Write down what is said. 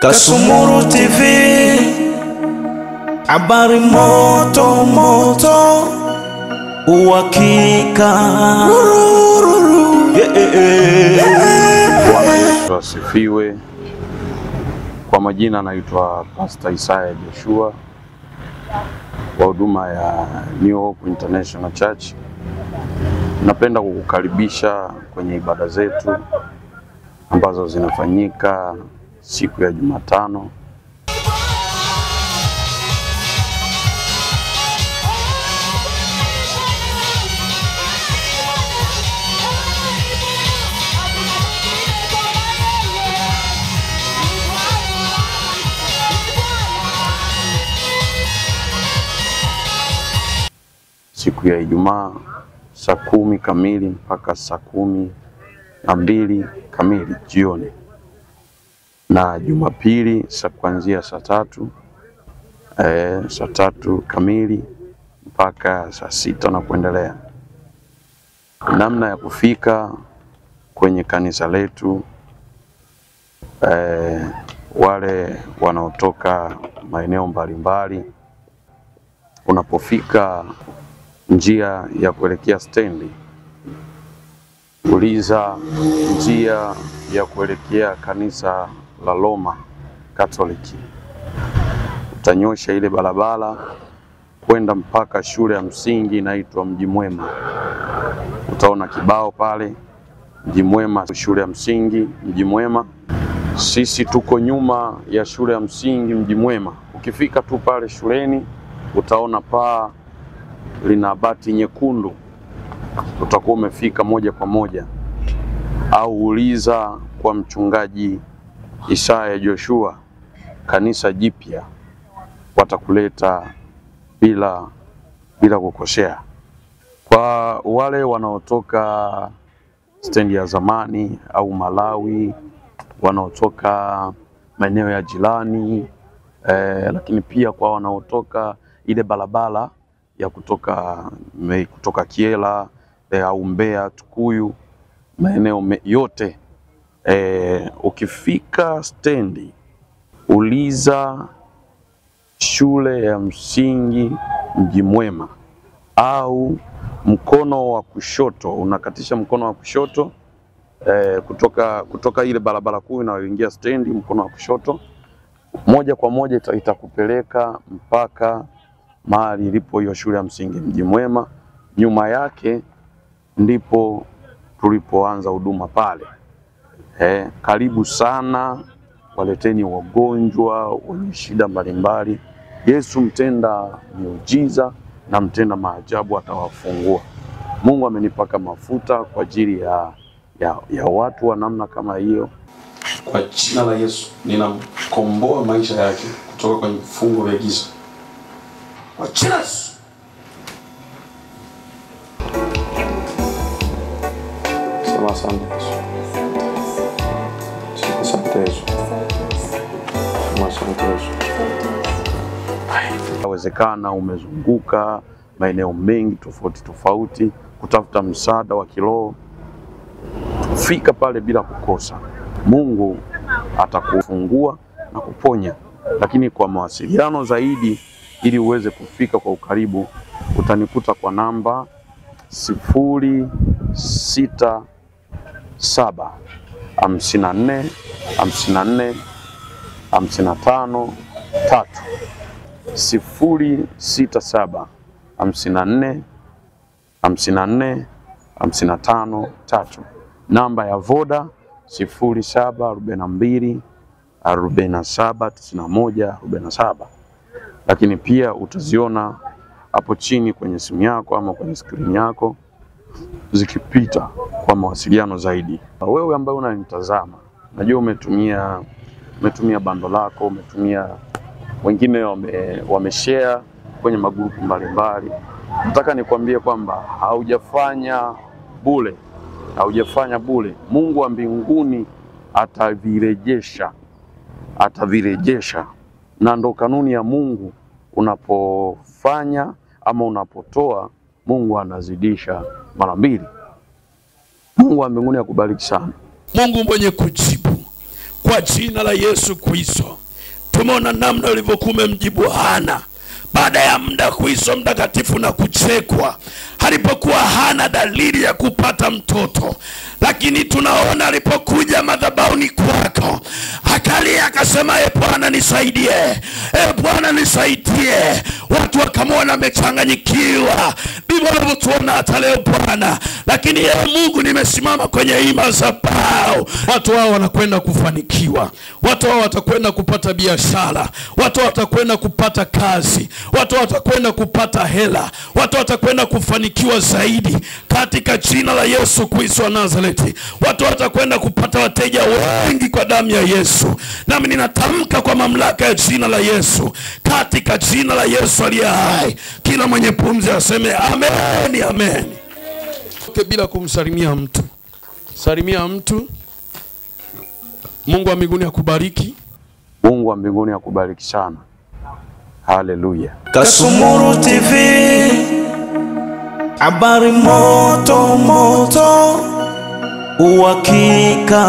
Kasumuru TV, habari moto moto, uhakika. Bwana Yesu asifiwe. Kwa majina naitwa Pastor Isaya Joshua wa huduma ya New Hope International Church. Napenda kukukaribisha kwenye ibada zetu ambazo zinafanyika siku ya Jumatano. Siku ya Ijumaa saa 10 kamili mpaka saa 12 kamili jioni, na Jumapili kuanzia saa 3 kamili mpaka saa 6 na kuendelea. Namna ya kufika kwenye kanisa letu, wale wanaotoka maeneo mbalimbali, unapofika njia ya kuelekea stendi, uliza njia ya kuelekea kanisa la Roma Katoliki. Utanyosha ile barabara kwenda mpaka shule ya msingi inaitwa Mji Mwema. Utaona kibao pale, Mji Mwema, shule ya msingi Mji Mwema. Sisi tuko nyuma ya shule ya msingi Mji Mwema. Ukifika tu pale shuleni, utaona paa lina bati nyekundu, utakuwa umefika moja kwa moja. Au uliza kwa mchungaji Isaya Joshua, kanisa jipya, watakuleta bila kukosea. Kwa wale wanaotoka stendi ya zamani au Malawi, wanaotoka maeneo ya jirani, lakini pia kwa wanaotoka ile barabara ya kutoka Kiela au Mbeya, Tukuyu, maeneo yote, ukifika stendi, uliza shule ya msingi Mji Mwema, au mkono wa kushoto, unakatisha mkono wa kushoto, kutoka ile barabara kuu inayoingia stendi, mkono wa kushoto moja kwa moja itakupeleka mpaka mahali ilipo hiyo shule ya msingi Mji Mwema. Nyuma yake ndipo tulipoanza huduma pale. Karibu sana, waleteni wagonjwa wenye shida mbalimbali. Yesu mtenda miujiza na mtenda maajabu atawafungua. Mungu amenipaka mafuta kwa ajili ya watu wa namna kama hiyo. Kwa jina la Yesu ninamkomboa maisha yake kutoka kwenye vifungo vya giza. Kwa jina la Yesu. Sema asante Yesu. Asante Yesu. Asante Yesu. Inawezekana umezunguka maeneo mengi tofauti kutafuta msaada wa kiroho. Fika pale bila kukosa. Mungu atakufungua na kuponya. Lakini kwa mawasiliano zaidi, ili uweze kufika kwa ukaribu, utanikuta kwa namba 067 54 54 55 3. 067 54 54 55 3. Namba ya Voda 0742 47 91 47. Lakini pia utaziona hapo chini kwenye simu yako ama kwenye skrini yako zikipita kwa mawasiliano zaidi. Wewe ambaye unanitazama, najua umetumia bando lako, wengine wameshare kwenye magrupu mbalimbali. Nataka nikwambie kwamba haujafanya bure. Mungu wa mbinguni atavirejesha. Na ndo kanuni ya Mungu, unapofanya ama unapotoa, Mungu anazidisha mara 2. Mungu wa mbinguni akubariki sana. Mungu mwenye kujibu. kwa jina la Yesu Kristo. Tumeona namna ulivyokuwa umemjibu Hana baada ya muda kuisha mtakatifu na kuchekwa, alipokuwa hana dalili ya kupata mtoto. Lakini tunaona alipokuja madhabahuni kwako, akalia akasema, e Bwana nisaidie, e Bwana nisaidie. Watu wakamwona amechanganyikiwa. Ndivyo wanavyotuona hata leo Bwana. Lakini Mungu, nimesimama kwenye hii madhabahu, watu hao wanakwenda kufanikiwa, watu hao watakwenda kupata biashara, watu watakwenda kupata kazi, watu watakwenda kupata hela, watu watakwenda kufanikiwa zaidi katika jina la Yesu Kristo wa Nazareti. Watu watakwenda kupata wateja wengi kwa damu ya Yesu. Nami ninatamka kwa mamlaka ya jina la Yesu, katika jina la Yesu aliye hai, kila mwenye pumzi aseme amen, amen. Bila kumsalimia mtu, salimia mtu. Mungu wa mbinguni akubariki. Mungu wa mbinguni akubariki sana. Haleluya. Kasumuru TV, habari moto moto, uhakika.